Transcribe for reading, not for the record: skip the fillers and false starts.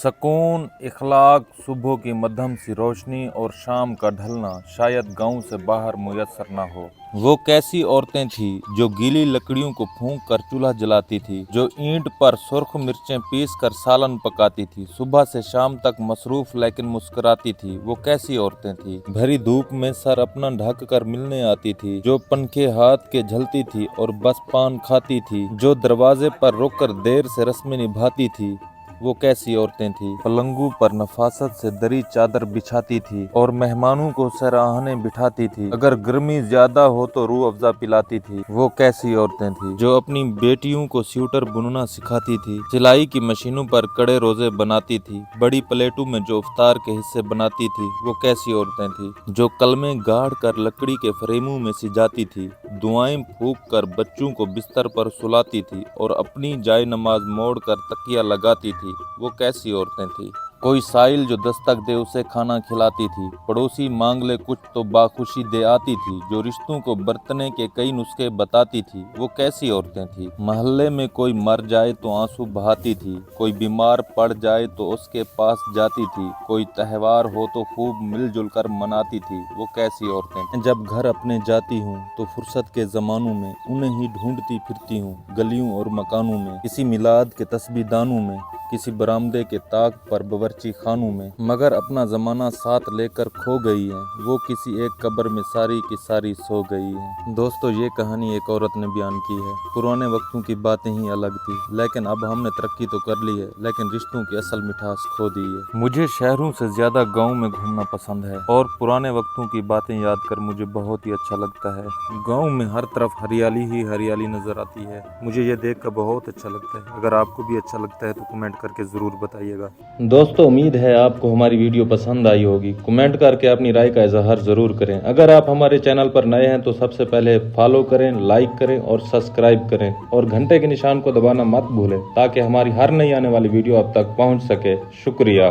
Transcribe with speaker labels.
Speaker 1: सकून, इखलाक, सुबह की मध्यम सी रोशनी और शाम का ढलना शायद गांव से बाहर मुयस्सर न हो। वो कैसी औरतें थीं जो गीली लकड़ियों को फूंक कर चूल्हा जलाती थी, जो ईंट पर सुर्ख मिर्चें पीस कर सालन पकाती थी, सुबह से शाम तक मसरूफ लेकिन मुस्कुराती थी। वो कैसी औरतें थीं, भरी धूप में सर अपना ढक कर मिलने आती थी, जो पंखे हाथ के झलती थी और बस पान खाती थी, जो दरवाजे पर रुक कर देर से रस्में निभाती थी। वो कैसी औरतें थीं, पलंगों पर नफासत से दरी चादर बिछाती थी और मेहमानों को सराहने बिठाती थी। अगर गर्मी ज्यादा हो तो रूह अफ़ज़ा पिलाती थी। वो कैसी औरतें थीं जो अपनी बेटियों को स्वेटर बुनना सिखाती थी, सिलाई की मशीनों पर कड़े रोजे बनाती थी, बड़ी प्लेटों में जो इफ्तार के हिस्से बनाती थी। वो कैसी औरतें थीं जो कलमें गाड़ कर लकड़ी के फ्रेमों में सिजाती थी, दुआएं फूंक कर बच्चों को बिस्तर पर सुलाती थी और अपनी जाय नमाज मोड़ कर तकिया लगाती थी। वो कैसी औरतें थीं, कोई साइल जो दस्तक दे उसे खाना खिलाती थी, पड़ोसी मांग ले कुछ तो बाखुशी दे आती थी, जो रिश्तों को बरतने के कई नुस्खे बताती थी। वो कैसी औरतें थीं, मोहल्ले में कोई मर जाए तो आंसू बहाती थी, कोई बीमार पड़ जाए तो उसके पास जाती थी, कोई त्योहार हो तो खूब मिलजुल कर मनाती थी। वो कैसी औरतें थीं। जब घर अपने जाती हूँ तो फुर्सत के जमानों में उन्हें ही ढूंढती फिरती हूँ, गलियों और मकानों में, किसी मिलाद के तस्बीहदानों में, किसी बरामदे के ताक पर बावर्ची खानों में, मगर अपना जमाना साथ लेकर खो गई है। वो किसी एक कब्र में सारी की सारी सो गई है। दोस्तों, ये कहानी एक औरत ने बयान की है। पुराने वक्तों की बातें ही अलग थी, लेकिन अब हमने तरक्की तो कर ली है, लेकिन रिश्तों की असल मिठास खो दी है। मुझे शहरों से ज्यादा गाँव में घूमना पसंद है और पुराने वक्तों की बातें याद कर मुझे बहुत ही अच्छा लगता है। गाँव में हर तरफ हरियाली ही हरियाली नजर आती है। मुझे ये देख कर बहुत अच्छा लगता है। अगर आपको भी अच्छा लगता है तो कमेंट करके ज़रूर बताइएगा। दोस्तों, उम्मीद है आपको हमारी वीडियो पसंद आई होगी। कमेंट करके अपनी राय का इजहार ज़रूर करें। अगर आप हमारे चैनल पर नए हैं तो सबसे पहले फॉलो करें, लाइक करें और सब्सक्राइब करें और घंटे के निशान को दबाना मत भूलें ताकि हमारी हर नई आने वाली वीडियो आप तक पहुंच सके। शुक्रिया।